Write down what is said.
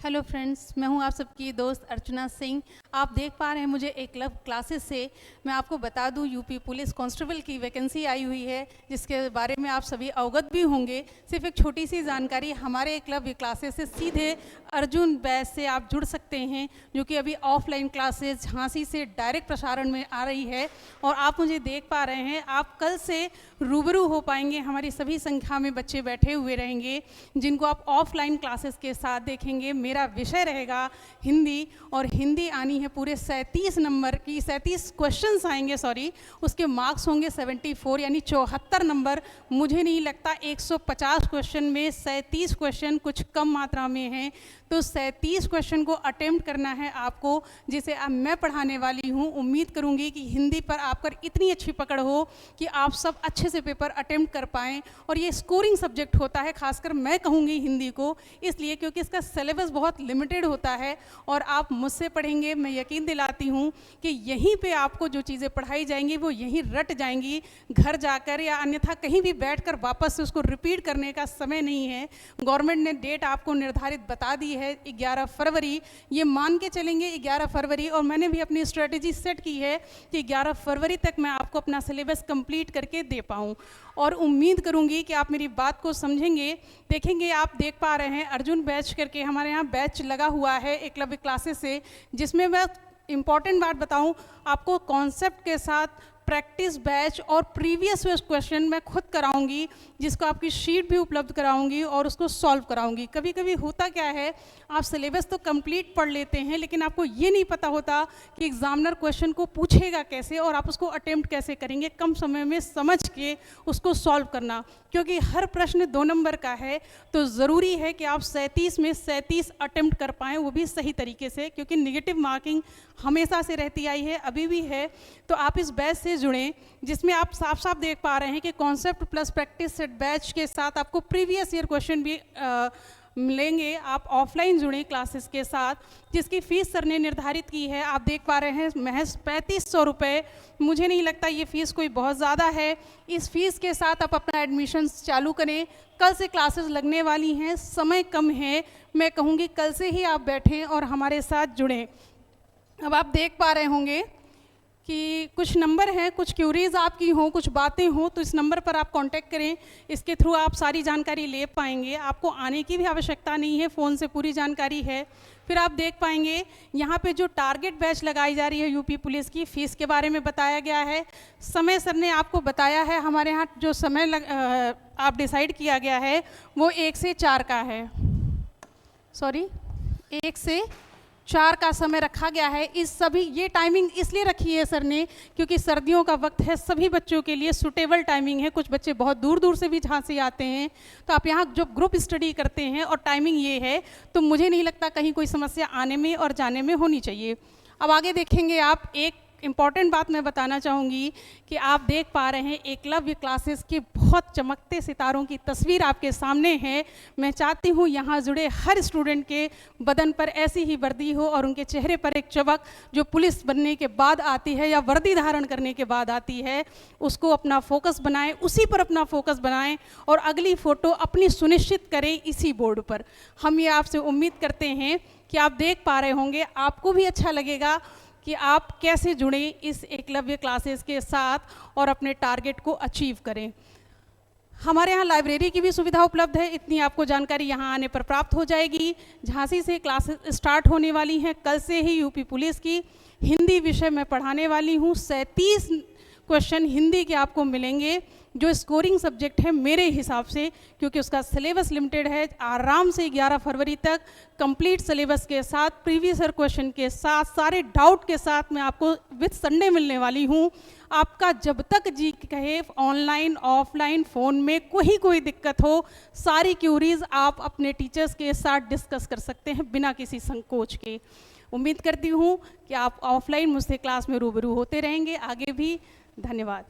Hello friends, मैं हूं आप सबकी दोस्त अर्चना सिंह। आप देख पा रहे हैं मुझे एकलव्य क्लासेस से। मैं आपको बता दूं, यूपी पुलिस कांस्टेबल की वैकेंसी आई हुई है, जिसके बारे में आप सभी अवगत भी होंगे। सिर्फ एक छोटी सी जानकारी, हमारे एकलव्य क्लासेस से सीधे अर्जुन बैच से आप जुड़ सकते हैं, जो कि अभी ऑफलाइन क्लासेस झांसी से डायरेक्ट प्रसारण में आ रही है। और आप मुझे देख पा रहे हैं, आप कल से रूबरू हो पाएंगे। हमारी सभी संख्या में बच्चे बैठे हुए रहेंगे, जिनको आप ऑफलाइन क्लासेस के साथ देखेंगे। मेरा विषय रहेगा हिंदी, और हिंदी आनी है पूरे 37 नंबर की। 37 क्वेश्चंस आएंगे, उसके मार्क्स होंगे 74 यानी 74 नंबर। मुझे नहीं लगता 150 क्वेश्चन में 37 क्वेश्चन कुछ कम मात्रा में हैं। तो 37 क्वेश्चन को अटेम्प्ट करना है आपको, जिसे अब मैं पढ़ाने वाली हूँ। उम्मीद करूँगी कि हिंदी पर आप पर इतनी अच्छी पकड़ हो कि आप सब अच्छे से पेपर अटेम्प्ट कर पाएँ। और ये स्कोरिंग सब्जेक्ट होता है, खासकर मैं कहूँगी हिंदी को, इसलिए क्योंकि इसका सिलेबस बहुत लिमिटेड होता है। और आप मुझसे पढ़ेंगे, मैं यकीन दिलाती हूँ कि यहीं पे आपको जो चीज़ें पढ़ाई जाएंगी वो यहीं रट जाएंगी। घर जाकर या अन्यथा कहीं भी बैठकर वापस से उसको रिपीट करने का समय नहीं है। गवर्नमेंट ने डेट आपको निर्धारित बता दी है 11 फरवरी। ये मान के चलेंगे 11 फरवरी, और मैंने भी अपनी स्ट्रेटेजी सेट की है कि 11 फरवरी तक मैं आपको अपना सिलेबस कंप्लीट करके दे पाऊँ। और उम्मीद करूंगी कि आप मेरी बात को समझेंगे। देखेंगे, आप देख पा रहे हैं अर्जुन बैच करके हमारे यहाँ बैच लगा हुआ है एकलव्य क्लासेस से, जिसमें मैं इम्पॉर्टेंट बात बताऊं आपको, कॉन्सेप्ट के साथ प्रैक्टिस बैच और प्रीवियस क्वेश्चन मैं खुद कराऊंगी, जिसको आपकी शीट भी उपलब्ध कराऊंगी और उसको सॉल्व कराऊंगी। कभी कभी होता क्या है, आप सिलेबस तो कंप्लीट पढ़ लेते हैं, लेकिन आपको ये नहीं पता होता कि एग्जामिनर क्वेश्चन को पूछेगा कैसे और आप उसको अटेम्प्ट कैसे करेंगे कम समय में समझ के उसको सॉल्व करना। क्योंकि हर प्रश्न 2 नंबर का है, तो ज़रूरी है कि आप 37 में 37 अटेम्प्ट कर पाएँ, वो भी सही तरीके से, क्योंकि नेगेटिव मार्किंग हमेशा से रहती आई है, अभी भी है। तो आप इस बैच से जुड़ें, जिसमें आप साफ साफ देख पा रहे हैं कि concept plus practice set batch के साथ आपको प्रीवियस ईयर क्वेश्चन भी मिलेंगे। आप ऑफलाइन जुड़ें क्लासेस के साथ, जिसकी फ़ीस सर ने निर्धारित की है। आप देख पा रहे हैं महज 3500 रुपये। मुझे नहीं लगता ये फ़ीस कोई बहुत ज़्यादा है। इस फीस के साथ आप अपना एडमिशन चालू करें। कल से क्लासेस लगने वाली हैं, समय कम है। मैं कहूँगी कल से ही आप बैठें और हमारे साथ जुड़ें। अब आप देख पा रहे होंगे कि कुछ नंबर हैं, कुछ क्यूरीज आपकी हों, कुछ बातें हों, तो इस नंबर पर आप कांटेक्ट करें। इसके थ्रू आप सारी जानकारी ले पाएंगे। आपको आने की भी आवश्यकता नहीं है, फ़ोन से पूरी जानकारी है। फिर आप देख पाएंगे यहाँ पे जो टारगेट बैच लगाई जा रही है यूपी पुलिस की, फ़ीस के बारे में बताया गया है। समय सर ने आपको बताया है, हमारे यहाँ जो समय आप डिसाइड किया गया है वो 1 से 4 का है। 1 से 4 का समय रखा गया है। इस सभी ये टाइमिंग इसलिए रखी है सर ने, क्योंकि सर्दियों का वक्त है, सभी बच्चों के लिए सूटेबल टाइमिंग है। कुछ बच्चे बहुत दूर दूर से भी झांसी आते हैं, तो आप यहाँ जो ग्रुप स्टडी करते हैं और टाइमिंग ये है, तो मुझे नहीं लगता कहीं कोई समस्या आने में और जाने में होनी चाहिए। अब आगे देखेंगे आप, एक इम्पॉर्टेंट बात मैं बताना चाहूँगी कि आप देख पा रहे हैं एकलव्य क्लासेस के बहुत चमकते सितारों की तस्वीर आपके सामने है। मैं चाहती हूँ यहाँ जुड़े हर स्टूडेंट के बदन पर ऐसी ही वर्दी हो और उनके चेहरे पर एक चमक जो पुलिस बनने के बाद आती है या वर्दी धारण करने के बाद आती है, उसको अपना फोकस बनाएं, उसी पर अपना फोकस बनाएं और अगली फ़ोटो अपनी सुनिश्चित करें इसी बोर्ड पर। हम ये आपसे उम्मीद करते हैं कि आप देख पा रहे होंगे, आपको भी अच्छा लगेगा कि आप कैसे जुड़ें इस एकलव्य क्लासेस के साथ और अपने टारगेट को अचीव करें। हमारे यहाँ लाइब्रेरी की भी सुविधा उपलब्ध है, इतनी आपको जानकारी यहाँ आने पर प्राप्त हो जाएगी। झांसी से क्लासेस स्टार्ट होने वाली हैं कल से ही। यूपी पुलिस की हिंदी विषय मैं पढ़ाने वाली हूँ। 37 क्वेश्चन हिंदी के आपको मिलेंगे, जो स्कोरिंग सब्जेक्ट है मेरे हिसाब से, क्योंकि उसका सिलेबस लिमिटेड है। आराम से 11 फरवरी तक कंप्लीट सिलेबस के साथ, प्रीवियस ईयर क्वेश्चन के साथ, सारे डाउट के साथ मैं आपको विद संडे मिलने वाली हूँ। आपका जब तक जी कहे, ऑनलाइन ऑफलाइन फ़ोन में कोई दिक्कत हो, सारी क्यूरीज आप अपने टीचर्स के साथ डिस्कस कर सकते हैं बिना किसी संकोच के। उम्मीद करती हूँ कि आप ऑफलाइन मुझसे क्लास में रूबरू होते रहेंगे आगे भी। धन्यवाद।